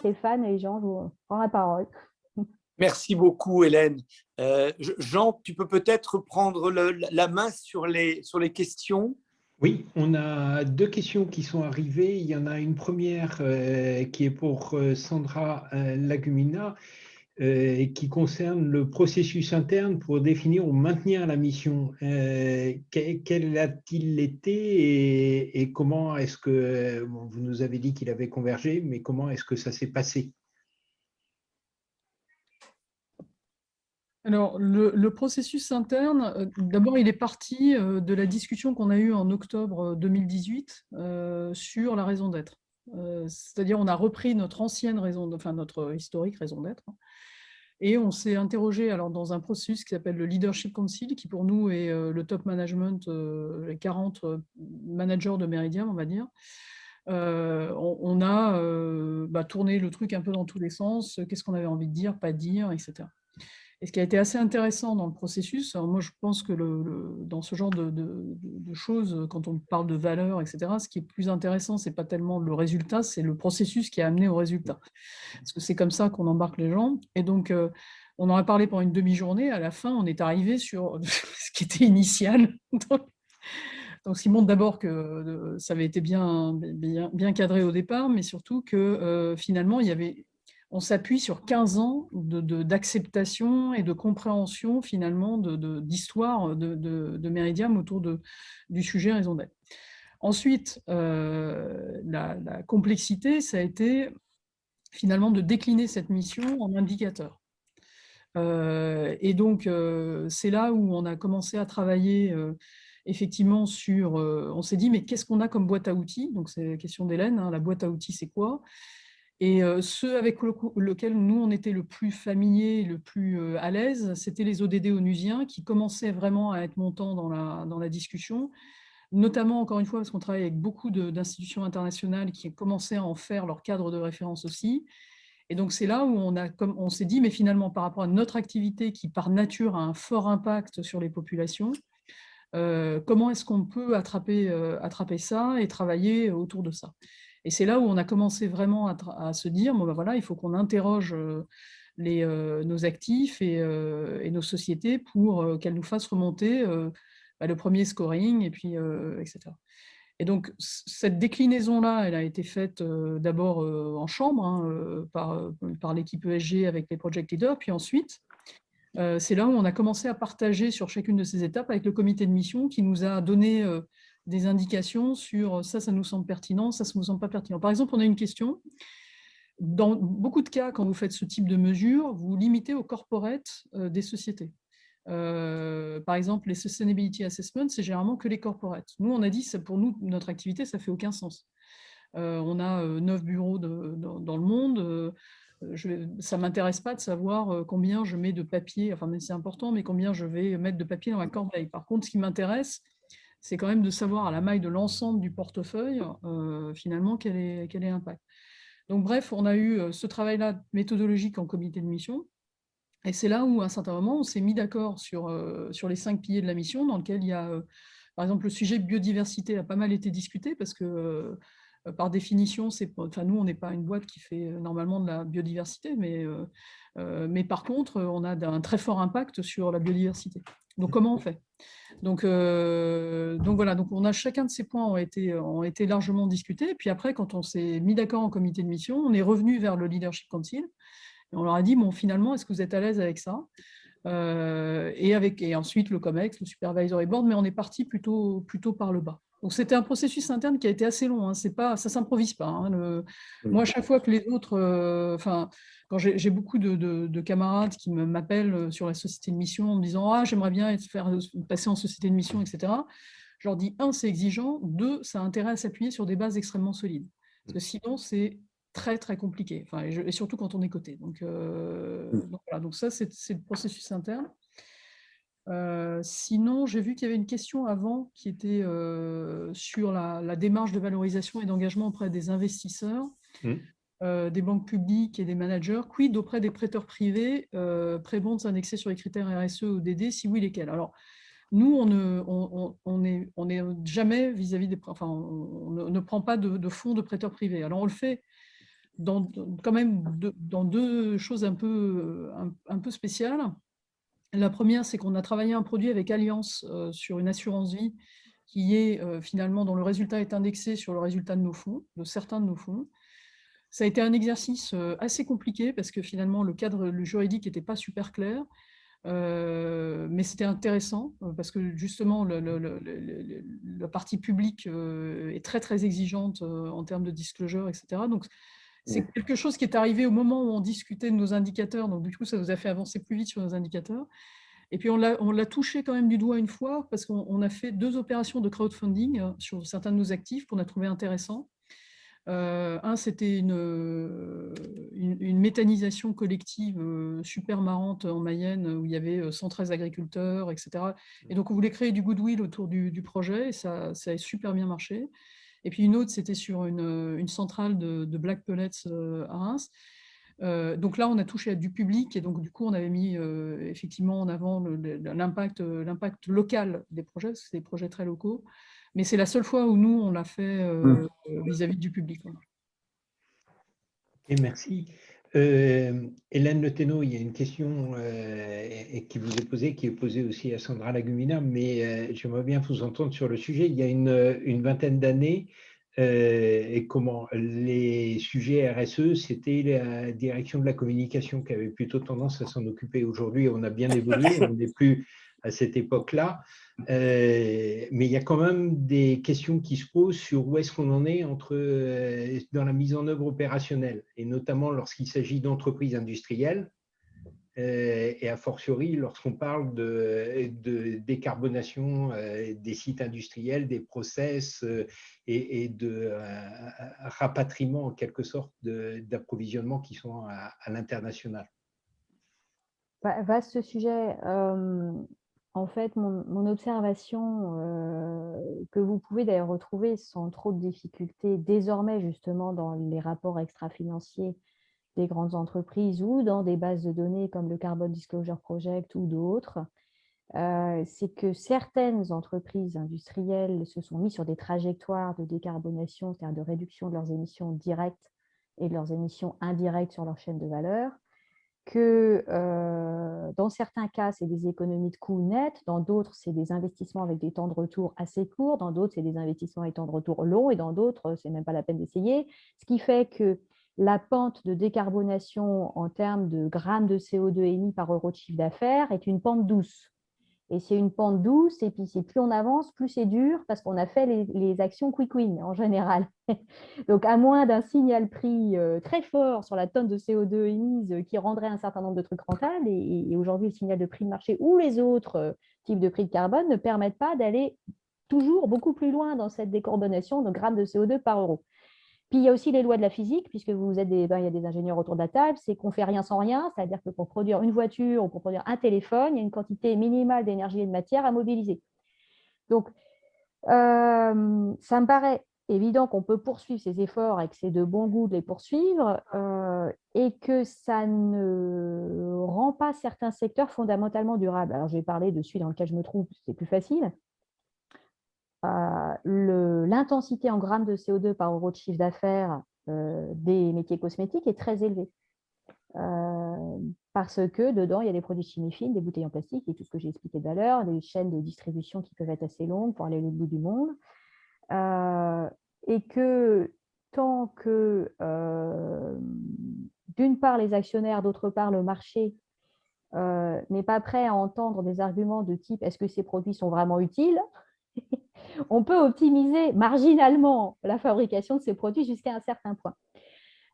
Stéphane et Jean, je vous prends la parole. Merci beaucoup, Hélène. Jean, tu peux peut-être prendre la main sur les questions? Oui, on a deux questions qui sont arrivées. Il y en a une première qui est pour Sandra Lagumina, qui concerne le processus interne pour définir ou maintenir la mission. Quel a-t-il été et comment est-ce que, bon, vous nous avez dit qu'il avait convergé, mais comment est-ce que ça s'est passé? Alors, le processus interne, d'abord, il est parti de la discussion qu'on a eue en octobre 2018 sur la raison d'être. C'est-à-dire, on a repris notre ancienne raison, enfin notre historique raison d'être, et on s'est interrogé alors, dans un processus qui s'appelle le Leadership Council, qui pour nous est le top management, les 40 managers de Meridiam, on va dire. On a tourné le truc un peu dans tous les sens, qu'est-ce qu'on avait envie de dire, pas dire, etc. Et ce qui a été assez intéressant dans le processus, alors moi je pense que dans ce genre de choses, quand on parle de valeurs, etc., ce qui est plus intéressant, c'est pas tellement le résultat, c'est le processus qui a amené au résultat. Parce que c'est comme ça qu'on embarque les gens. Et donc, on en a parlé pendant une demi-journée. À la fin, on est arrivé sur ce qui était initial. Donc, ce qui montre d'abord que ça avait été bien cadré au départ, mais surtout que finalement, on s'appuie sur 15 ans d'acceptation et de compréhension finalement d'histoire de Meridiam autour du sujet raison d'être. Ensuite, la complexité, ça a été finalement de décliner cette mission en indicateurs. Et donc, c'est là où on a commencé à travailler effectivement sur... on s'est dit, mais qu'est-ce qu'on a comme boîte à outils? Donc, c'est la question d'Hélène, hein, la boîte à outils, c'est quoi? Et ceux avec lequel nous, on était le plus familier, le plus à l'aise, c'était les ODD onusiens qui commençaient vraiment à être montants dans la discussion, notamment, encore une fois, parce qu'on travaille avec beaucoup d'institutions internationales qui commençaient à en faire leur cadre de référence aussi. Et donc, c'est là où on s'est dit, mais finalement, par rapport à notre activité qui, par nature, a un fort impact sur les populations, comment est-ce qu'on peut attraper ça et travailler autour de ça? Et c'est là où on a commencé vraiment à se dire, bon, ben voilà, il faut qu'on interroge nos actifs et nos sociétés pour qu'elles nous fassent remonter le premier scoring, et puis, etc. Et donc, cette déclinaison-là, elle a été faite d'abord en chambre, hein, par l'équipe ESG avec les project leaders, puis ensuite, c'est là où on a commencé à partager sur chacune de ces étapes avec le comité de mission qui nous a donné des indications sur ça nous semble pertinent, ça nous semble pas pertinent. Par exemple, on a une question. Dans beaucoup de cas, quand vous faites ce type de mesures, vous limitez au corporate des sociétés. Par exemple, les Sustainability Assessments, c'est généralement que les corporates. Nous, on a dit, pour nous, notre activité, ça ne fait aucun sens. On a 9 bureaux dans le monde. Ça ne m'intéresse pas de savoir combien je mets de papier, enfin, c'est important, mais combien je vais mettre de papier dans ma corbeille. Par contre, ce qui m'intéresse, c'est quand même de savoir à la maille de l'ensemble du portefeuille, finalement, quel est l'impact. Donc, bref, on a eu ce travail-là méthodologique en comité de mission. Et c'est là où, à un certain moment, on s'est mis d'accord sur les 5 piliers de la mission, dans lequel il y a, par exemple, le sujet biodiversité a pas mal été discuté, parce que, par définition, nous, on n'est pas une boîte qui fait normalement de la biodiversité, mais par contre, on a un très fort impact sur la biodiversité. Donc, comment on fait? Donc voilà, donc chacun de ces points ont été largement discutés. Et puis après, quand on s'est mis d'accord en comité de mission, on est revenu vers le Leadership Council. Et on leur a dit, bon, finalement, est-ce que vous êtes à l'aise avec ça? Et ensuite, le COMEX, le Supervisory Board, mais on est parti plutôt par le bas. Donc, c'était un processus interne qui a été assez long. Hein. Ça ne s'improvise pas. Hein. Moi, à chaque fois que les autres... quand j'ai beaucoup de camarades qui m'appellent sur la société de mission en me disant « Ah, j'aimerais bien passer en société de mission, etc. » Je leur dis, 1, c'est exigeant. 2, ça a intérêt à s'appuyer sur des bases extrêmement solides. Parce que sinon, c'est très, très compliqué, et surtout quand on est coté. Donc voilà, donc ça, c'est le processus interne. Sinon, j'ai vu qu'il y avait une question avant qui était sur la démarche de valorisation et d'engagement auprès des investisseurs, des banques publiques et des managers. Quid auprès des prêteurs privés, pré-bonds annexés sur les critères RSE ou DD, si oui, lesquels? Alors, nous, on n'est jamais vis-à-vis des... Enfin, on ne prend pas de fonds de prêteurs privés. Alors, on le fait quand même dans deux choses un peu spéciales. La première, c'est qu'on a travaillé un produit avec Allianz sur une assurance vie qui est finalement, dont le résultat est indexé sur le résultat de nos fonds, de certains de nos fonds. Ça a été un exercice assez compliqué parce que finalement, le juridique n'était pas super clair. Mais c'était intéressant parce que justement la partie publique est très très exigeante en termes de disclosure, etc. Donc c'est quelque chose qui est arrivé au moment où on discutait de nos indicateurs, donc du coup ça nous a fait avancer plus vite sur nos indicateurs. Et puis on l'a touché quand même du doigt une fois parce qu'on a fait 2 opérations de crowdfunding sur certains de nos actifs qu'on a trouvé intéressants. C'était une méthanisation collective super marrante en Mayenne où il y avait 113 agriculteurs, etc. Et donc, on voulait créer du goodwill autour du projet et ça a super bien marché. Et puis, une autre, c'était sur une centrale de Black Pellets à Reims. Donc là, on a touché à du public et donc, du coup, on avait mis effectivement en avant l'impact local des projets, parce que c'est des projets très locaux. Mais c'est la seule fois où nous, on l'a fait vis-à-vis du public. Et merci. Hélène Le Thénault, il y a une question qui vous est posée, qui est posée aussi à Sandra Lagumina, mais j'aimerais bien vous entendre sur le sujet. Il y a une vingtaine d'années, et comment les sujets RSE, c'était la direction de la communication qui avait plutôt tendance à s'en occuper. Aujourd'hui, on a bien évolué, on n'est plus à cette époque-là. Mais il y a quand même des questions qui se posent sur où est-ce qu'on en est dans la mise en œuvre opérationnelle, et notamment lorsqu'il s'agit d'entreprises industrielles, et a fortiori lorsqu'on parle de décarbonation des sites industriels, des process et de rapatriement en quelque sorte d'approvisionnement qui sont à l'international. Vaste sujet. En fait, mon observation, que vous pouvez d'ailleurs retrouver sans trop de difficultés désormais justement dans les rapports extra-financiers des grandes entreprises ou dans des bases de données comme le Carbon Disclosure Project ou d'autres, c'est que certaines entreprises industrielles se sont mises sur des trajectoires de décarbonation, c'est-à-dire de réduction de leurs émissions directes et de leurs émissions indirectes sur leur chaîne de valeur, que dans certains cas, c'est des économies de coûts nets, dans d'autres, c'est des investissements avec des temps de retour assez courts, dans d'autres, c'est des investissements avec des temps de retour longs, et dans d'autres, c'est même pas la peine d'essayer. Ce qui fait que la pente de décarbonation en termes de grammes de CO2 émis par euro de chiffre d'affaires est une pente douce. Et c'est une pente douce, et puis plus on avance, plus c'est dur, parce qu'on a fait les actions quick win en général. Donc, à moins d'un signal prix très fort sur la tonne de CO2 émise qui rendrait un certain nombre de trucs rentables, et aujourd'hui, le signal de prix de marché ou les autres types de prix de carbone ne permettent pas d'aller toujours beaucoup plus loin dans cette décarbonation de grammes de CO2 par euro. Puis il y a aussi les lois de la physique, puisque il y a des ingénieurs autour de la table, c'est qu'on ne fait rien sans rien, c'est-à-dire que pour produire une voiture ou pour produire un téléphone, il y a une quantité minimale d'énergie et de matière à mobiliser. Donc, ça me paraît évident qu'on peut poursuivre ces efforts et que c'est de bon goût de les poursuivre, et que ça ne rend pas certains secteurs fondamentalement durables. Alors, je vais parler de celui dans lequel je me trouve, c'est plus facile. L'intensité en grammes de CO2 par euro de chiffre d'affaires des métiers cosmétiques est très élevée. Parce que dedans, il y a des produits chimie fines, des bouteilles en plastique et tout ce que j'ai expliqué tout à l'heure, des chaînes de distribution qui peuvent être assez longues pour aller au bout du monde. Et que tant que, d'une part, les actionnaires, d'autre part, le marché n'est pas prêt à entendre des arguments de type « est-ce que ces produits sont vraiment utiles ?» on peut optimiser marginalement la fabrication de ces produits jusqu'à un certain point.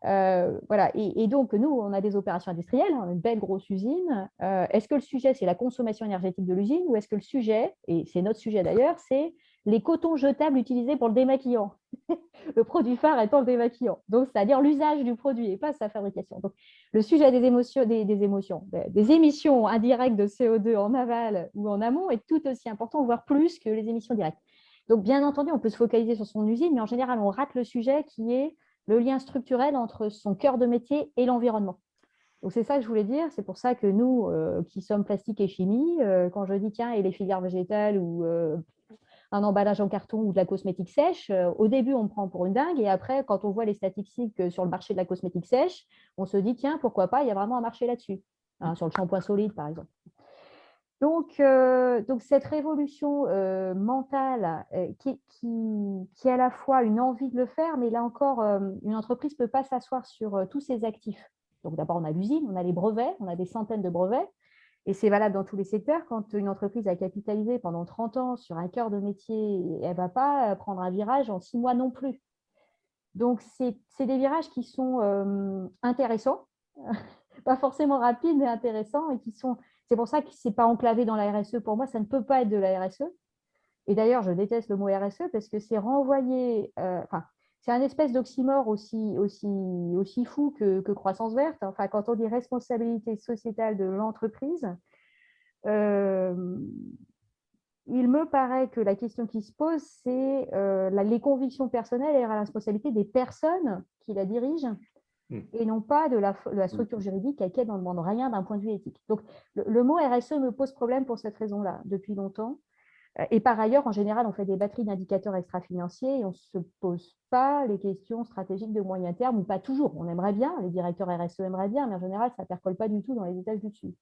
Voilà. Et donc, nous, on a des opérations industrielles, on a une belle grosse usine. Est-ce que le sujet, c'est la consommation énergétique de l'usine, ou est-ce que le sujet, et c'est notre sujet d'ailleurs, c'est les cotons jetables utilisés pour le démaquillant? Le produit phare étant le démaquillant. Donc, c'est-à-dire l'usage du produit et pas sa fabrication. Donc, le sujet des émissions indirectes de CO2 en aval ou en amont est tout aussi important, voire plus que les émissions directes. Donc, bien entendu, on peut se focaliser sur son usine, mais en général, on rate le sujet qui est le lien structurel entre son cœur de métier et l'environnement. Donc, c'est ça que je voulais dire. C'est pour ça que nous, qui sommes plastique et chimie, quand je dis, tiens, et les filières végétales ou un emballage en carton ou de la cosmétique sèche, au début, on me prend pour une dingue. Et après, quand on voit les statistiques sur le marché de la cosmétique sèche, on se dit, tiens, pourquoi pas, il y a vraiment un marché là-dessus, hein, sur le shampoing solide, par exemple. Donc cette révolution mentale qui est à la fois une envie de le faire, mais là encore, une entreprise ne peut pas s'asseoir sur tous ses actifs. Donc d'abord, on a l'usine, on a les brevets, on a des centaines de brevets, et c'est valable dans tous les secteurs. Quand une entreprise a capitalisé pendant 30 ans sur un cœur de métier, elle ne va pas prendre un virage en 6 mois non plus. Donc c'est des virages qui sont intéressants, pas forcément rapides, mais intéressants, et c'est pour ça que ce n'est pas enclavé dans la RSE. Pour moi, ça ne peut pas être de la RSE. Et d'ailleurs, je déteste le mot RSE parce que c'est renvoyé, c'est un espèce d'oxymore aussi fou que croissance verte. Enfin, quand on dit responsabilité sociétale de l'entreprise, il me paraît que la question qui se pose, c'est les convictions personnelles et la responsabilité des personnes qui la dirigent, et non pas de la structure juridique à laquelle on ne demande rien d'un point de vue éthique. Donc, le mot RSE me pose problème pour cette raison-là, depuis longtemps. Et par ailleurs, en général, on fait des batteries d'indicateurs extra-financiers et on ne se pose pas les questions stratégiques de moyen terme, ou pas toujours. On aimerait bien, les directeurs RSE aimeraient bien, mais en général, ça ne percole pas du tout dans les étages du dessus.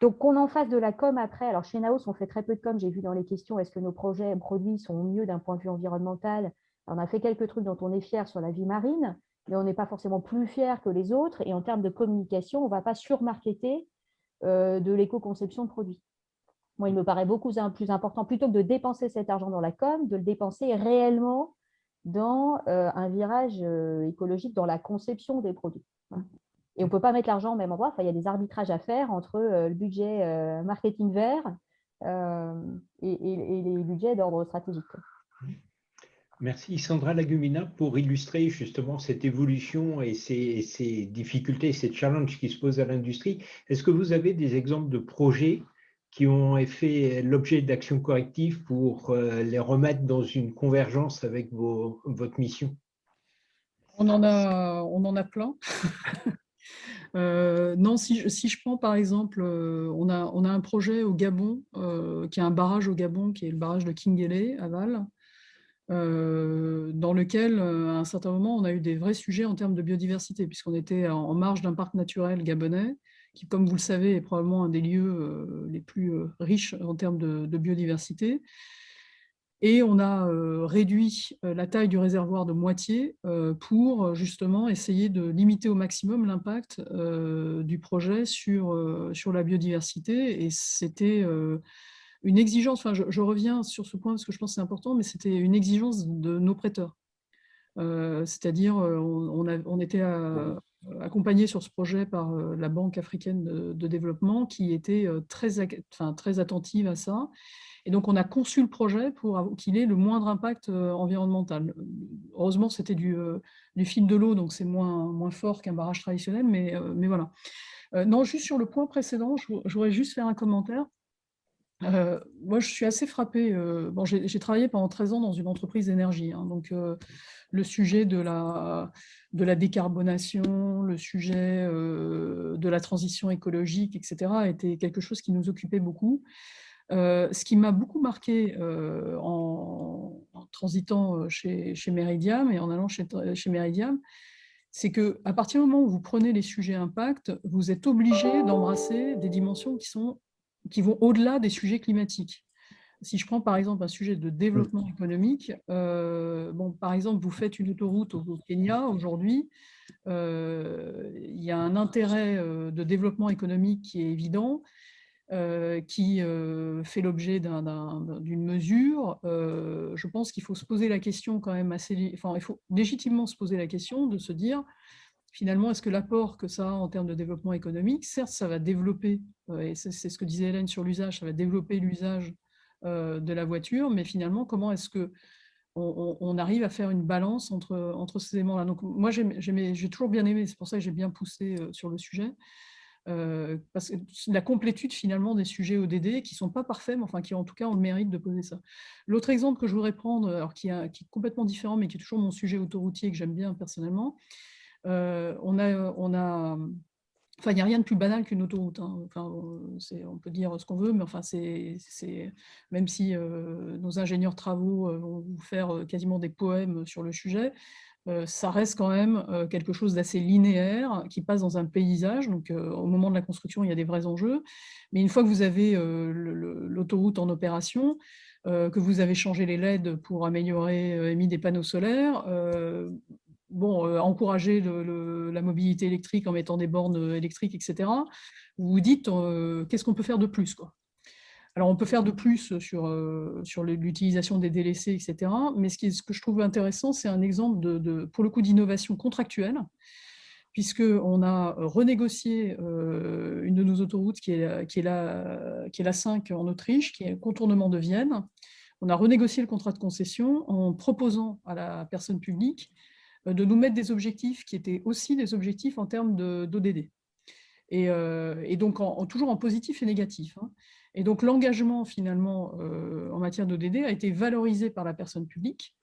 Donc, qu'on en fasse de la com après. Alors, chez Naos, on fait très peu de com. J'ai vu dans les questions, est-ce que nos projets produits sont mieux d'un point de vue environnemental? On a fait quelques trucs dont on est fier sur la vie marine, mais on n'est pas forcément plus fier que les autres. Et en termes de communication, on ne va pas surmarketer de l'éco-conception de produits. Moi, il me paraît beaucoup plus important, plutôt que de dépenser cet argent dans la com, de le dépenser réellement dans un virage écologique, dans la conception des produits. Et on ne peut pas mettre l'argent au même endroit. Enfin, il y a des arbitrages à faire entre le budget marketing vert et les budgets d'ordre stratégique. Merci Sandra Lagumina pour illustrer justement cette évolution et ces difficultés, ces challenges qui se posent à l'industrie. Est-ce que vous avez des exemples de projets qui ont fait l'objet d'actions correctives pour les remettre dans une convergence avec votre mission? On en a plein. Non, si je prends par exemple, on a un projet au Gabon, qui est un barrage au Gabon, qui est le barrage de Kinguélé à Val, dans lequel, à un certain moment, on a eu des vrais sujets en termes de biodiversité, puisqu'on était en marge d'un parc naturel gabonais, qui, comme vous le savez, est probablement un des lieux les plus riches en termes de biodiversité. Et on a réduit la taille du réservoir de moitié pour justement essayer de limiter au maximum l'impact du projet sur la biodiversité. Et c'était une exigence, enfin je reviens sur ce point parce que je pense que c'est important, mais c'était une exigence de nos prêteurs. C'est-à-dire, on était accompagné sur ce projet par la Banque africaine de développement qui était très attentive à ça. Et donc, on a conçu le projet pour qu'il ait le moindre impact environnemental. Heureusement, c'était du fil de l'eau, donc c'est moins fort qu'un barrage traditionnel, mais voilà. Non, juste sur le point précédent, je voudrais juste faire un commentaire. Moi, je suis assez frappée. Bon, j'ai travaillé pendant 13 ans dans une entreprise d'énergie, hein, donc le sujet de la décarbonation, le sujet de la transition écologique, etc., était quelque chose qui nous occupait beaucoup. Ce qui m'a beaucoup marqué en transitant chez Meridiam et en allant chez Meridiam, c'est qu'à partir du moment où vous prenez les sujets impact, vous êtes obligé d'embrasser des dimensions qui vont au-delà des sujets climatiques. Si je prends par exemple un sujet de développement économique, par exemple, vous faites une autoroute au Kenya aujourd'hui, il y a un intérêt de développement économique qui est évident, qui fait l'objet d'une mesure. Je pense qu'il faut se poser la question quand même il faut légitimement se poser la question de se dire, finalement, est-ce que l'apport que ça a en termes de développement économique, certes, ça va développer, et c'est ce que disait Hélène sur l'usage, ça va développer l'usage de la voiture, mais finalement, comment est-ce qu'on arrive à faire une balance entre ces éléments-là. Donc, moi, j'ai toujours bien aimé, c'est pour ça que j'ai bien poussé sur le sujet, parce que la complétude finalement des sujets ODD qui ne sont pas parfaits, mais enfin qui en tout cas ont le mérite de poser ça. L'autre exemple que je voudrais prendre, alors qui est complètement différent, mais qui est toujours mon sujet autoroutier que j'aime bien personnellement, on a Enfin, il n'y a rien de plus banal qu'une autoroute, hein. Enfin, on peut dire ce qu'on veut, mais enfin, même si nos ingénieurs travaux vont vous faire quasiment des poèmes sur le sujet, ça reste quand même quelque chose d'assez linéaire qui passe dans un paysage. Donc, au moment de la construction, il y a des vrais enjeux. Mais une fois que vous avez l'autoroute en opération, que vous avez changé les LED pour améliorer et mis des panneaux solaires, encourager la mobilité électrique en mettant des bornes électriques, etc. Vous vous dites, qu'est-ce qu'on peut faire de plus, quoi. Alors, on peut faire de plus sur l'utilisation des délaissés, etc. Mais ce que je trouve intéressant, c'est un exemple pour le coup, d'innovation contractuelle, puisqu'on a renégocié une de nos autoroutes qui est la 5 en Autriche, qui est le contournement de Vienne. On a renégocié le contrat de concession en proposant à la personne publique de nous mettre des objectifs qui étaient aussi des objectifs en termes d'ODD. Et donc, toujours en positif et négatif, hein. Et donc, l'engagement, finalement, en matière d'ODD a été valorisé par la personne publique,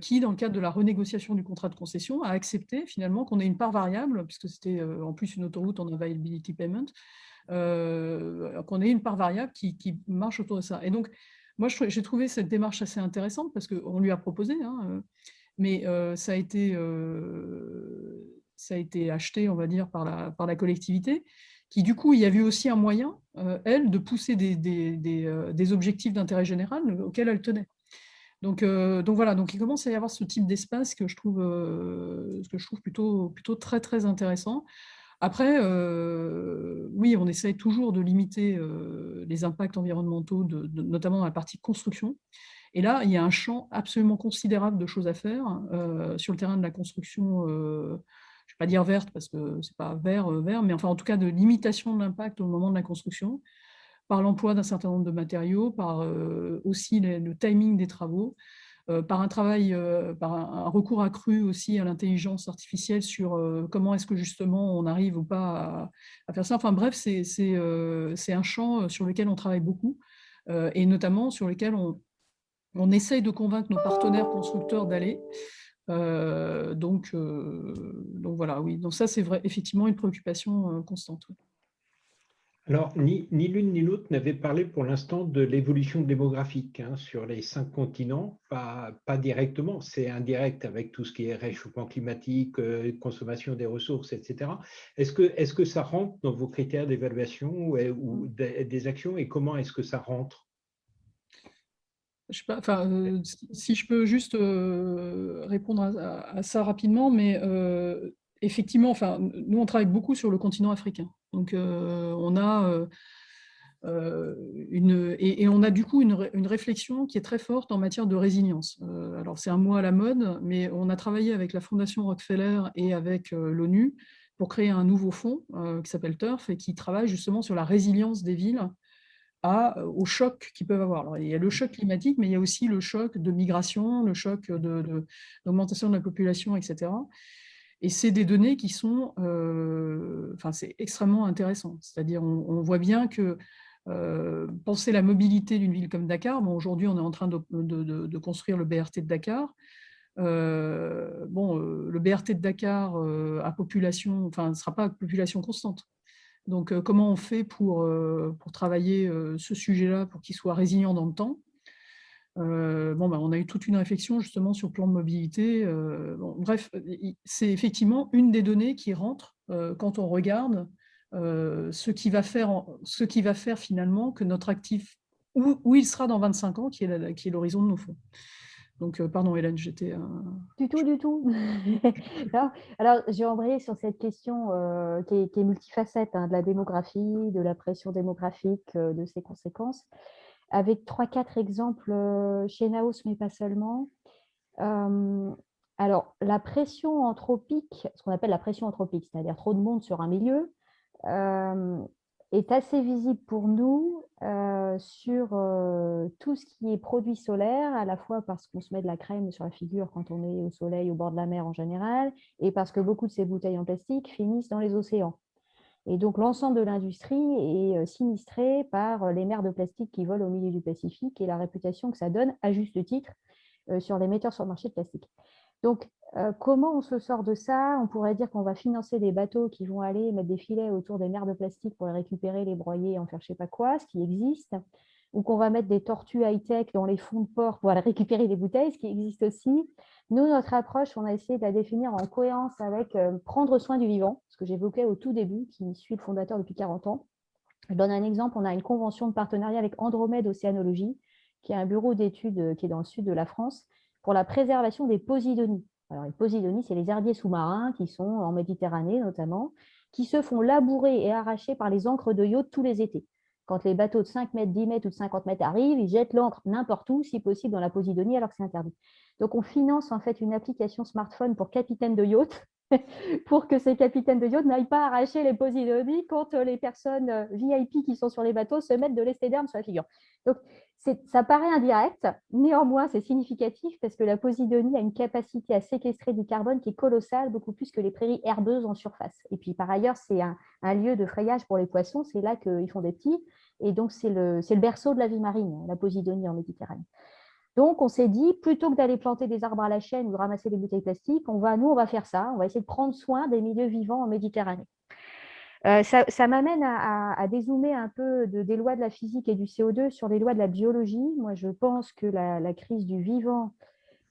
qui, dans le cadre de la renégociation du contrat de concession, a accepté, finalement, qu'on ait une part variable, puisque c'était en plus une autoroute en availability payment, qu'on ait une part variable qui marche autour de ça. Et donc, moi, j'ai trouvé cette démarche assez intéressante, parce qu'on lui a proposé, hein, mais ça a été acheté, on va dire, par la collectivité, qui du coup, il y a vu aussi un moyen, elle, de pousser des objectifs d'intérêt général auxquels elle tenait. Donc voilà, donc il commence à y avoir ce type d'espace que je trouve plutôt très, très intéressant. Après, oui, on essaye toujours de limiter les impacts environnementaux, notamment dans la partie construction. Et là, il y a un champ absolument considérable de choses à faire sur le terrain de la construction, je ne vais pas dire verte parce que ce n'est pas vert, mais enfin en tout cas de limitation de l'impact au moment de la construction, par l'emploi d'un certain nombre de matériaux, par aussi le timing des travaux, par un travail, par un recours accru aussi à l'intelligence artificielle sur comment est-ce que justement on arrive ou pas à faire ça. Enfin bref, c'est un champ sur lequel on travaille beaucoup et notamment sur lequel on essaye de convaincre nos partenaires constructeurs d'aller. Donc voilà, oui. Donc ça, c'est vrai, effectivement une préoccupation constante. Oui. Alors, ni l'une ni l'autre n'avait parlé pour l'instant de l'évolution démographique, hein, sur les 5 continents, pas directement, c'est indirect avec tout ce qui est réchauffement climatique, consommation des ressources, etc. Est-ce que ça rentre dans vos critères d'évaluation ou des actions, et comment est-ce que ça rentre? Je sais pas, enfin, si je peux juste répondre à ça rapidement, mais effectivement, enfin, nous on travaille beaucoup sur le continent africain. Donc on a et on a du coup une réflexion qui est très forte en matière de résilience. Alors c'est un mot à la mode, mais on a travaillé avec la Fondation Rockefeller et avec l'ONU pour créer un nouveau fonds qui s'appelle TURF et qui travaille justement sur la résilience des villes aux chocs qu'ils peuvent avoir. Alors, il y a le choc climatique, mais il y a aussi le choc de migration, le choc d'augmentation de la population, etc. Et c'est des données qui sont, enfin, c'est extrêmement intéressant. C'est-à-dire, on voit bien que penser la mobilité d'une ville comme Dakar, bon, aujourd'hui, on est en train de construire le BRT de Dakar. Le BRT de Dakar à population, enfin, ne sera pas à population constante. Donc, comment on fait pour travailler ce sujet-là pour qu'il soit résilient dans le temps? On a eu toute une réflexion justement sur le plan de mobilité. Bref, c'est effectivement une des données qui rentre quand on regarde ce qui va faire finalement que notre actif, où il sera dans 25 ans, qui est l'horizon de nos fonds. Donc, pardon Hélène, j'étais... Du tout, du tout. Non, alors, j'ai embrayé sur cette question qui est multifacette, hein, de la démographie, de la pression démographique, de ses conséquences, avec 3-4 exemples chez Naos, mais pas seulement. Alors, la pression anthropique, ce qu'on appelle la pression anthropique, c'est-à-dire trop de monde sur un milieu, est assez visible pour nous sur tout ce qui est produit solaire, à la fois parce qu'on se met de la crème sur la figure quand on est au soleil, au bord de la mer en général, et parce que beaucoup de ces bouteilles en plastique finissent dans les océans. Et donc, l'ensemble de l'industrie est sinistré par les mers de plastique qui volent au milieu du Pacifique et la réputation que ça donne, à juste titre, sur les metteurs sur le marché de plastique. Donc, comment on se sort de ça? On pourrait dire qu'on va financer des bateaux qui vont aller mettre des filets autour des mers de plastique pour les récupérer, les broyer, en faire je ne sais pas quoi, ce qui existe, ou qu'on va mettre des tortues high-tech dans les fonds de port pour aller récupérer les bouteilles, ce qui existe aussi. Nous, notre approche, on a essayé de la définir en cohérence avec prendre soin du vivant, ce que j'évoquais au tout début, qui suit le fondateur depuis 40 ans. Je donne un exemple, on a une convention de partenariat avec Andromède Océanologie, qui est un bureau d'études qui est dans le sud de la France, pour la préservation des posidonies. Alors, les posidonies, c'est les herbiers sous-marins qui sont en Méditerranée notamment, qui se font labourer et arracher par les ancres de yacht tous les étés. Quand les bateaux de 5 mètres, 10 mètres ou de 50 mètres arrivent, ils jettent l'ancre n'importe où, si possible dans la Posidonie, alors que c'est interdit. Donc, on finance en fait une application smartphone pour capitaines de yacht, pour que ces capitaines de yacht n'aillent pas arracher les posidonies quand les personnes VIP qui sont sur les bateaux se mettent de l'estéderme sur la figure. Donc, ça paraît indirect, néanmoins, c'est significatif parce que la Posidonie a une capacité à séquestrer du carbone qui est colossale, beaucoup plus que les prairies herbeuses en surface. Et puis, par ailleurs, c'est un lieu de frayage pour les poissons, c'est là qu'ils font des petits, et donc c'est le berceau de la vie marine, la Posidonie en Méditerranée. Donc, on s'est dit, plutôt que d'aller planter des arbres à la chaîne ou ramasser des bouteilles plastiques, on va faire ça, on va essayer de prendre soin des milieux vivants en Méditerranée. Ça m'amène à dézoomer un peu des lois de la physique et du CO2 sur les lois de la biologie. Moi, je pense que la crise du vivant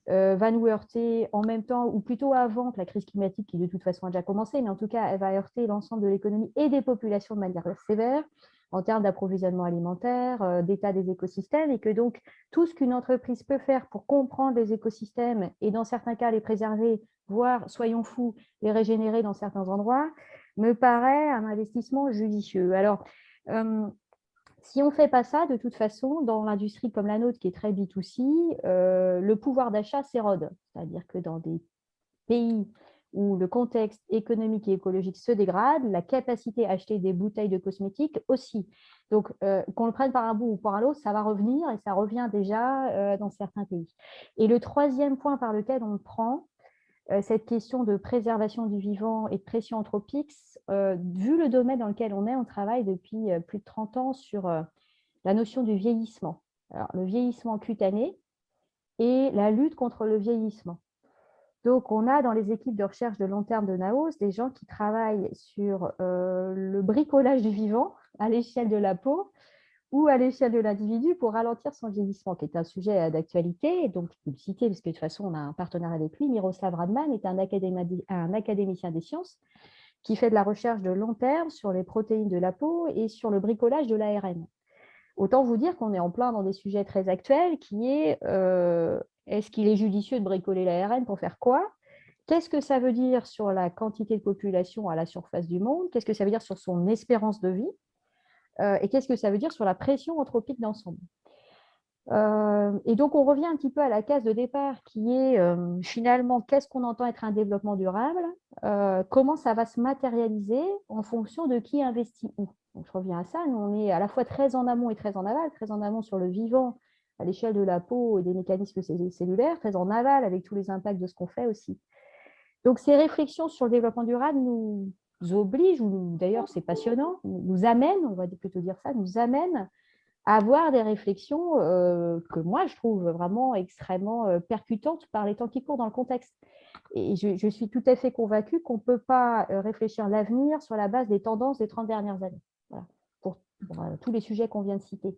va nous heurter en même temps, ou plutôt avant que la crise climatique, qui de toute façon a déjà commencé, mais en tout cas, elle va heurter l'ensemble de l'économie et des populations de manière sévère, en termes d'approvisionnement alimentaire, d'état des écosystèmes, et que donc tout ce qu'une entreprise peut faire pour comprendre les écosystèmes et dans certains cas les préserver, voire, soyons fous, les régénérer dans certains endroits, me paraît un investissement judicieux. Alors, si on ne fait pas ça, de toute façon, dans l'industrie comme la nôtre, qui est très B2C, le pouvoir d'achat s'érode. C'est-à-dire que dans des pays où le contexte économique et écologique se dégrade, la capacité à acheter des bouteilles de cosmétiques aussi. Donc, qu'on le prenne par un bout ou par l'autre, ça va revenir, et ça revient déjà dans certains pays. Et le troisième point par lequel on prend cette question de préservation du vivant et de pression anthropique, vu le domaine dans lequel on travaille depuis plus de 30 ans sur la notion du vieillissement. Alors, le vieillissement cutané et la lutte contre le vieillissement. Donc, on a dans les équipes de recherche de long terme de NAOS des gens qui travaillent sur le bricolage du vivant à l'échelle de la peau ou à l'échelle de l'individu pour ralentir son vieillissement, qui est un sujet d'actualité. Donc, je peux le citer parce que de toute façon, on a un partenaire avec lui. Miroslav Radman est un académicien des sciences qui fait de la recherche de long terme sur les protéines de la peau et sur le bricolage de l'ARN. Autant vous dire qu'on est en plein dans des sujets très actuels qui est est-ce qu'il est judicieux de bricoler l'ARN pour faire quoi? Qu'est-ce que ça veut dire sur la quantité de population à la surface du monde? Qu'est-ce que ça veut dire sur son espérance de vie? Et qu'est-ce que ça veut dire sur la pression anthropique d'ensemble? Et donc, on revient un petit peu à la case de départ qui est finalement, qu'est-ce qu'on entend être un développement durable? Comment ça va se matérialiser en fonction de qui investit où? Donc, je reviens à ça. Nous, on est à la fois très en amont et très en aval, très en amont sur le vivant à l'échelle de la peau et des mécanismes cellulaires, très en aval avec tous les impacts de ce qu'on fait aussi. Donc, ces réflexions sur le développement durable nous obligent, ou d'ailleurs c'est passionnant, nous amènent, on va plutôt dire ça, nous amènent à avoir des réflexions que moi je trouve vraiment extrêmement percutantes par les temps qui courent dans le contexte. Et je suis tout à fait convaincue qu'on ne peut pas réfléchir l'avenir sur la base des tendances des 30 dernières années, voilà, pour tous les sujets qu'on vient de citer.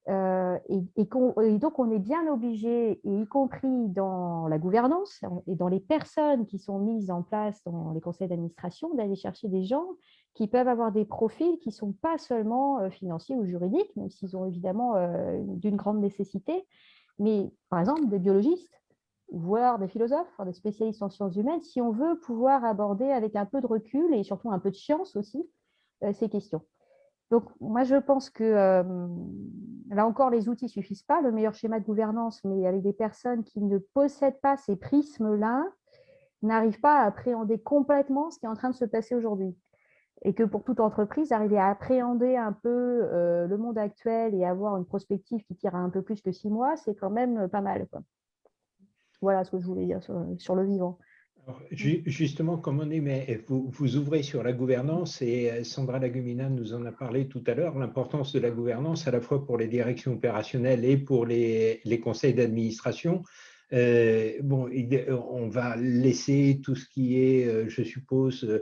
Et donc, on est bien obligé, et y compris dans la gouvernance et dans les personnes qui sont mises en place dans les conseils d'administration, d'aller chercher des gens qui peuvent avoir des profils qui ne sont pas seulement financiers ou juridiques, même s'ils ont évidemment d'une grande nécessité, mais par exemple des biologistes, voire des philosophes, des spécialistes en sciences humaines, si on veut pouvoir aborder avec un peu de recul et surtout un peu de science aussi ces questions. Donc, moi, je pense que là encore, les outils ne suffisent pas. Le meilleur schéma de gouvernance, mais avec des personnes qui ne possèdent pas ces prismes-là, n'arrivent pas à appréhender complètement ce qui est en train de se passer aujourd'hui. Et que pour toute entreprise, arriver à appréhender un peu le monde actuel et avoir une prospective qui tire à un peu plus que 6 mois, c'est quand même pas mal, quoi. Voilà ce que je voulais dire sur le vivant. Alors, justement, comme on est, mais vous ouvrez sur la gouvernance et Sandra Lagumina nous en a parlé tout à l'heure, l'importance de la gouvernance à la fois pour les directions opérationnelles et pour les conseils d'administration. Bon, on va laisser tout ce qui est, je suppose,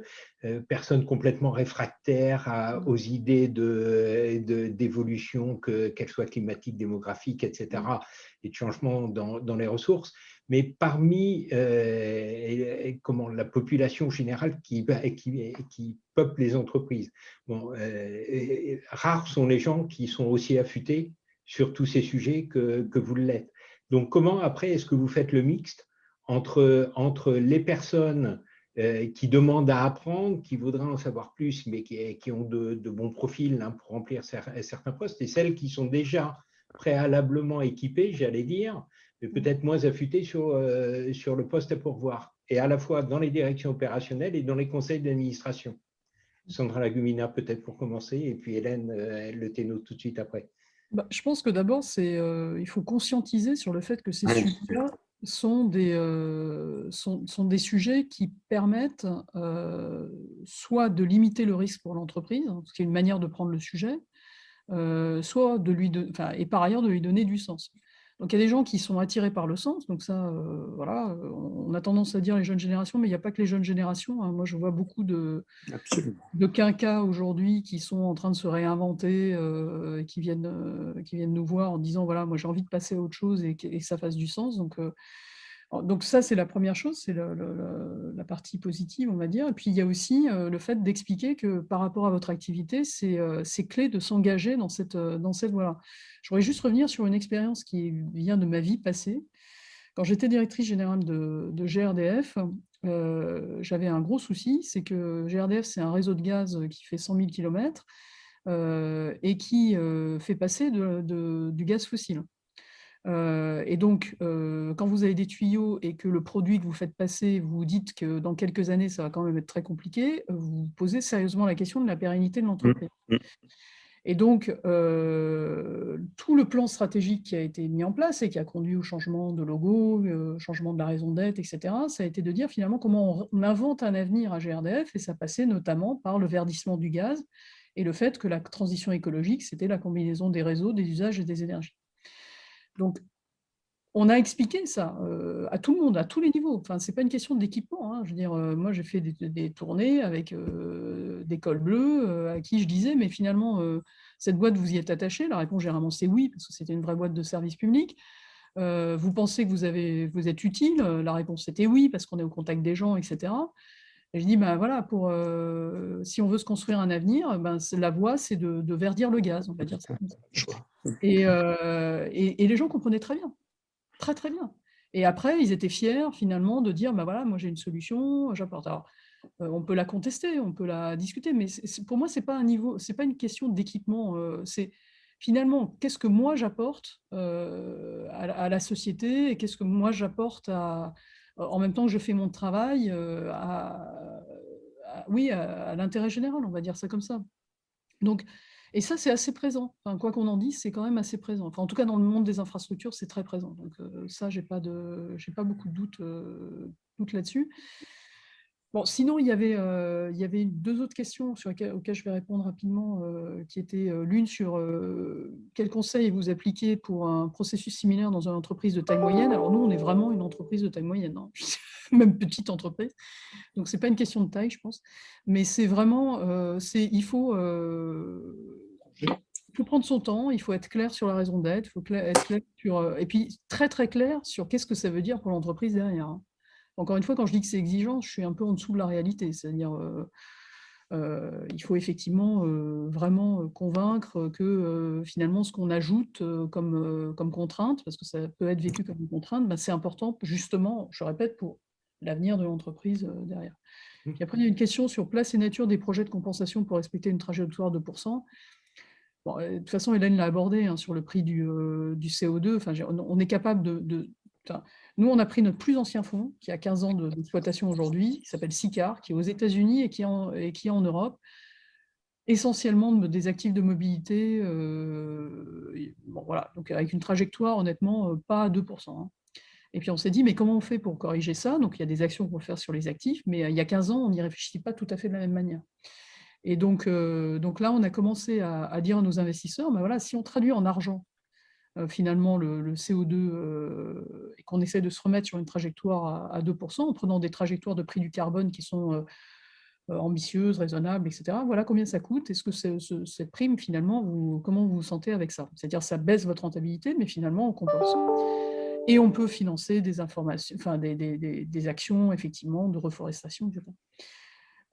personnes complètement réfractaires aux idées d'évolution, qu'elles soient climatiques, démographiques, etc., et de changements dans les ressources. Mais parmi la population générale qui peuple les entreprises, bon, rares sont les gens qui sont aussi affûtés sur tous ces sujets que vous l'êtes. Donc, comment après est-ce que vous faites le mixte entre les personnes qui demandent à apprendre, qui voudraient en savoir plus, mais qui ont de bons profils pour remplir certains postes, et celles qui sont déjà préalablement équipées, j'allais dire, mais peut-être moins affûtées sur le poste à pourvoir, et à la fois dans les directions opérationnelles et dans les conseils d'administration. Sandra Lagumina, peut-être pour commencer, et puis Hélène Le Thénault tout de suite après. Je pense que d'abord, il faut conscientiser sur le fait que ces sujets-là sont des sujets qui permettent soit de limiter le risque pour l'entreprise, ce qui est une manière de prendre le sujet, soit et par ailleurs de lui donner du sens. Donc il y a des gens qui sont attirés par le sens, donc ça, voilà, on a tendance à dire les jeunes générations, mais il n'y a pas que les jeunes générations, hein. Moi, je vois beaucoup de quinquas aujourd'hui qui sont en train de se réinventer, et qui viennent nous voir en disant, voilà, moi j'ai envie de passer à autre chose et que ça fasse du sens. Donc ça, c'est la première chose, c'est la partie positive, on va dire. Et puis, il y a aussi le fait d'expliquer que par rapport à votre activité, c'est clé de s'engager dans cette voie-là. Je voudrais juste revenir sur une expérience qui vient de ma vie passée. Quand j'étais directrice générale de GRDF, j'avais un gros souci, c'est que GRDF, c'est un réseau de gaz qui fait 100 000 km et qui fait passer du gaz fossile. Et donc, quand vous avez des tuyaux et que le produit que vous faites passer, vous dites que dans quelques années, ça va quand même être très compliqué, vous vous posez sérieusement la question de la pérennité de l'entreprise. Et donc, tout le plan stratégique qui a été mis en place et qui a conduit au changement de logo, changement de la raison d'être, etc., ça a été de dire finalement comment on invente un avenir à GRDF, et ça passait notamment par le verdissement du gaz et le fait que la transition écologique, c'était la combinaison des réseaux, des usages et des énergies. Donc, on a expliqué ça à tout le monde, à tous les niveaux. Enfin, ce n'est pas une question d'équipement, hein. Je veux dire, moi, j'ai fait des tournées avec des cols bleus à qui je disais, mais finalement, cette boîte, vous y êtes attaché? La réponse, généralement, c'est oui, parce que c'était une vraie boîte de service public. Vous pensez que vous êtes utile? La réponse, c'était oui, parce qu'on est au contact des gens, etc. Et je dis, ben voilà, si on veut se construire un avenir, la voie, c'est de verdir le gaz, on va dire ça. Et les gens comprenaient très bien. Très, très bien. Et après, ils étaient fiers, finalement, de dire, voilà, moi, j'ai une solution, j'apporte. Alors, on peut la contester, on peut la discuter, mais pour moi, c'est pas une question d'équipement. C'est finalement, qu'est-ce que moi, j'apporte à la société et qu'est-ce que moi, j'apporte en même temps que je fais mon travail à l'intérêt général, on va dire ça comme ça. Donc, et ça, c'est assez présent. Enfin, quoi qu'on en dise, c'est quand même assez présent. Enfin, en tout cas, dans le monde des infrastructures, c'est très présent. Donc, ça, j'ai pas beaucoup de doute là-dessus. Bon, sinon, il y avait deux autres questions auxquelles je vais répondre rapidement, qui étaient l'une sur quels conseils vous appliquez pour un processus similaire dans une entreprise de taille moyenne. Alors, nous, on est vraiment une entreprise de taille moyenne, hein. Même petite entreprise. Donc, ce n'est pas une question de taille, je pense. Mais c'est vraiment, il faut prendre son temps, il faut être clair sur la raison d'être, il faut être clair sur, et puis très, très clair sur qu'est-ce que ça veut dire pour l'entreprise derrière, hein. Encore une fois, quand je dis que c'est exigeant, je suis un peu en dessous de la réalité. C'est-à-dire, il faut effectivement vraiment convaincre que finalement, ce qu'on ajoute comme contrainte, parce que ça peut être vécu comme une contrainte, c'est important, justement, je répète, pour l'avenir de l'entreprise derrière. Puis après, il y a une question sur place et nature des projets de compensation pour respecter une trajectoire de 2%. Bon, de toute façon, Hélène l'a abordé, hein, sur le prix du CO2. Enfin, on est capable nous, on a pris notre plus ancien fonds, qui a 15 ans d'exploitation aujourd'hui, qui s'appelle SICAR, qui est aux États-Unis et qui est en Europe, essentiellement des actifs de mobilité. Bon, voilà, donc avec une trajectoire, honnêtement, pas à 2%. Hein. Et puis on s'est dit, mais comment on fait pour corriger ça? Donc il y a des actions qu'on peut faire sur les actifs, mais il y a 15 ans, on n'y réfléchit pas tout à fait de la même manière. Et donc là, on a commencé à dire à nos investisseurs, voilà, si on traduit en argent finalement le CO2 et qu'on essaie de se remettre sur une trajectoire à 2%, en prenant des trajectoires de prix du carbone qui sont ambitieuses, raisonnables, etc. Voilà combien ça coûte. Est-ce que cette prime, finalement, comment vous vous sentez avec ça? C'est-à-dire ça baisse votre rentabilité, mais finalement, on compense. Et on peut financer des informations, enfin, des actions, effectivement, de reforestation, etc.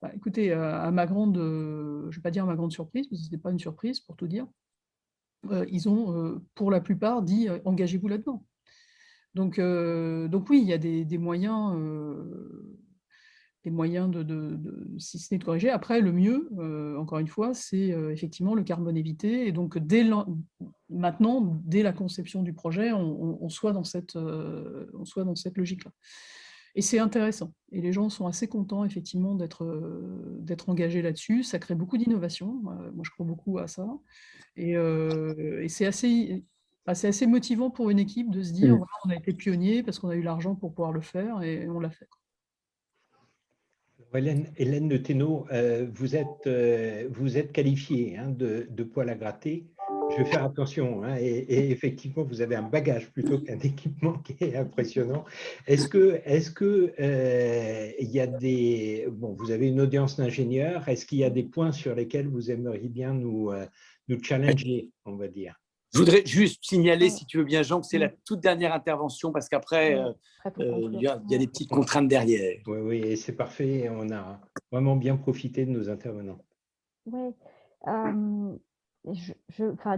Bah, écoutez, à ma grande, je ne vais pas dire à ma grande surprise, parce que ce n'était pas une surprise, pour tout dire, ils ont, pour la plupart, dit engagez-vous là-dedans. Donc oui, il y a des moyens si ce n'est de corriger. Après, le mieux, encore une fois, c'est effectivement le carbone évité. Et donc, maintenant, dès la conception du projet, on soit dans cette logique-là. Et c'est intéressant. Et les gens sont assez contents, effectivement, d'être engagés là-dessus. Ça crée beaucoup d'innovation. Moi, je crois beaucoup à ça. Et c'est assez motivant pour une équipe de se dire, voilà, on a été pionniers parce qu'on a eu l'argent pour pouvoir le faire et on l'a fait. Hélène de Thénault, vous êtes qualifiée de poil à gratter. Je vais faire attention. Et effectivement, vous avez un bagage plutôt qu'un équipement qui est impressionnant. Est-ce que il y a vous avez une audience d'ingénieurs. Est-ce qu'il y a des points sur lesquels vous aimeriez bien nous challenger, on va dire? Je voudrais juste signaler, si tu veux bien, Jean, que c'est la toute dernière intervention parce qu'après, il y a des petites contraintes derrière. Oui, et c'est parfait. On a vraiment bien profité de nos intervenants. Oui.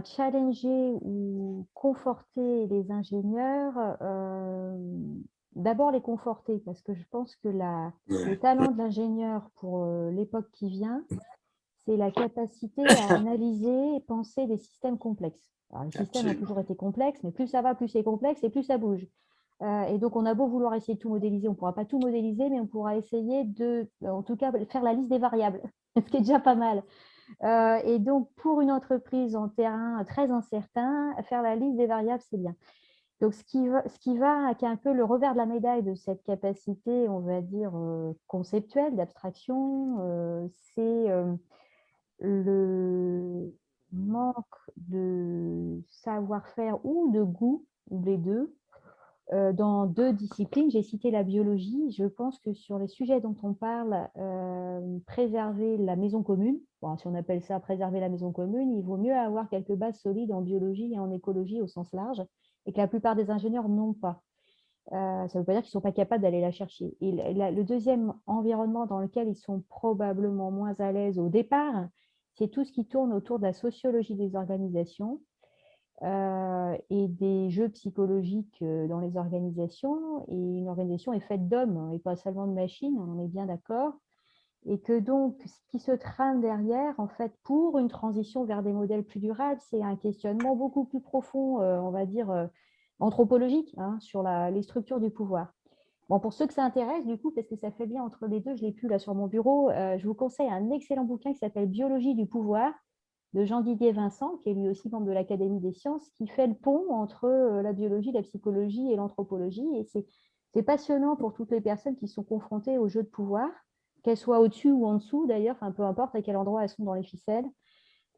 Challenger ou conforter les ingénieurs, d'abord les conforter, parce que je pense que le talent de l'ingénieur pour l'époque qui vient, c'est la capacité à analyser et penser des systèmes complexes. Alors, les systèmes ont toujours été complexes, mais plus ça va, plus c'est complexe et plus ça bouge. Et donc, on a beau vouloir essayer de tout modéliser, on ne pourra pas tout modéliser, mais on pourra essayer en tout cas, faire la liste des variables, ce qui est déjà pas mal. Et donc, pour une entreprise en terrain très incertain, faire la liste des variables, c'est bien. Donc, ce qui est un peu le revers de la médaille de cette capacité, on va dire, conceptuelle, d'abstraction, c'est le manque de savoir-faire ou de goût, ou les deux, dans deux disciplines. J'ai cité la biologie. Je pense que sur les sujets dont on parle, préserver la maison commune, bon, si on appelle ça préserver la maison commune, il vaut mieux avoir quelques bases solides en biologie et en écologie au sens large, et que la plupart des ingénieurs n'ont pas. Ça ne veut pas dire qu'ils ne sont pas capables d'aller la chercher. Et le deuxième environnement dans lequel ils sont probablement moins à l'aise au départ, c'est tout ce qui tourne autour de la sociologie des organisations et des jeux psychologiques dans les organisations. Et une organisation est faite d'hommes et pas seulement de machines, on est bien d'accord. Et que donc, ce qui se trame derrière, en fait, pour une transition vers des modèles plus durables, c'est un questionnement beaucoup plus profond, on va dire, anthropologique, sur les structures du pouvoir. Bon, pour ceux que ça intéresse, du coup, parce que ça fait bien entre les deux, je l'ai plus là sur mon bureau, je vous conseille un excellent bouquin qui s'appelle « Biologie du pouvoir » de Jean-Didier Vincent, qui est lui aussi membre de l'Académie des sciences, qui fait le pont entre la biologie, la psychologie et l'anthropologie. Et c'est passionnant pour toutes les personnes qui sont confrontées aux jeux de pouvoir, qu'elles soient au-dessus ou en dessous d'ailleurs, enfin, peu importe à quel endroit elles sont dans les ficelles.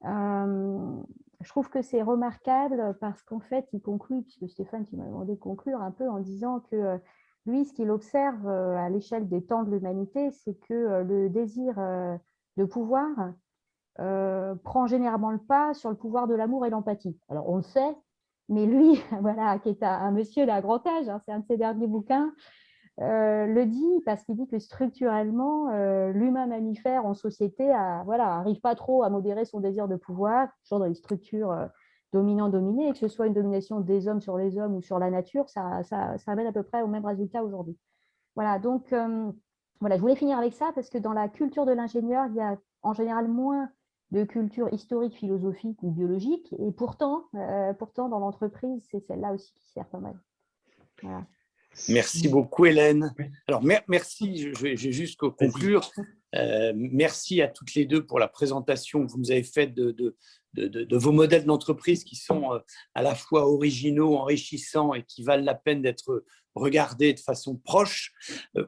Je trouve que c'est remarquable parce qu'en fait, il conclut, puisque Stéphane qui m'a demandé de conclure un peu en disant que lui, ce qu'il observe à l'échelle des temps de l'humanité, c'est que le désir de pouvoir prend généralement le pas sur le pouvoir de l'amour et l'empathie. Alors, on le sait, mais lui, voilà, qui est un monsieur à grand âge, c'est un de ses derniers bouquins, le dit parce qu'il dit que structurellement, l'humain mammifère en société n'arrive pas trop à modérer son désir de pouvoir, toujours dans les structures dominant-dominé, et que ce soit une domination des hommes sur les hommes ou sur la nature, ça amène à peu près au même résultat aujourd'hui. Voilà, donc voilà, je voulais finir avec ça parce que dans la culture de l'ingénieur, il y a en général moins de culture historique, philosophique ou biologique, et pourtant dans l'entreprise, c'est celle-là aussi qui sert pas mal. Voilà. Merci beaucoup, Hélène. Alors, merci, je vais juste conclure. Merci à toutes les deux pour la présentation que vous nous avez faite de vos modèles d'entreprise qui sont à la fois originaux, enrichissants et qui valent la peine d'être regardés de façon proche.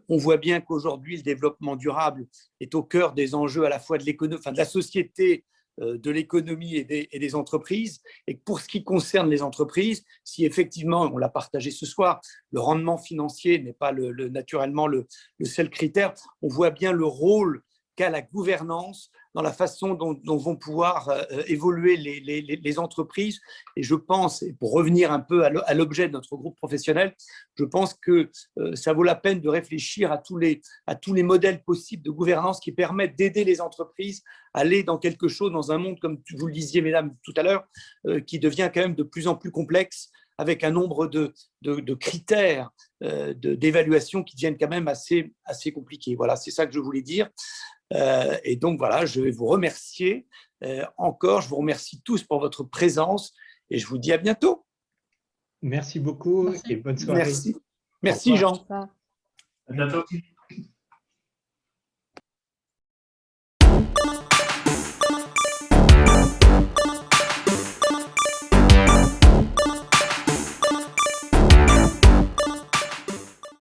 On voit bien qu'aujourd'hui, le développement durable est au cœur des enjeux à la fois de l'économie, enfin de la société, de l'économie et des entreprises. Et pour ce qui concerne les entreprises, si effectivement, on l'a partagé ce soir, le rendement financier n'est pas naturellement le seul critère, on voit bien le rôle qu'a la gouvernance dans la façon dont vont pouvoir évoluer les entreprises. Et je pense, et pour revenir un peu à l'objet de notre groupe professionnel, je pense que ça vaut la peine de réfléchir à tous les modèles possibles de gouvernance qui permettent d'aider les entreprises à aller dans quelque chose, dans un monde, comme vous le disiez, mesdames, tout à l'heure, qui devient quand même de plus en plus complexe, avec un nombre de critères d'évaluation qui deviennent quand même assez compliqués. Voilà, c'est ça que je voulais dire. Et donc, voilà, je vais vous remercier encore. Je vous remercie tous pour votre présence et je vous dis à bientôt. Merci beaucoup et bonne soirée. Merci. Merci, Jean. Ça. À bientôt.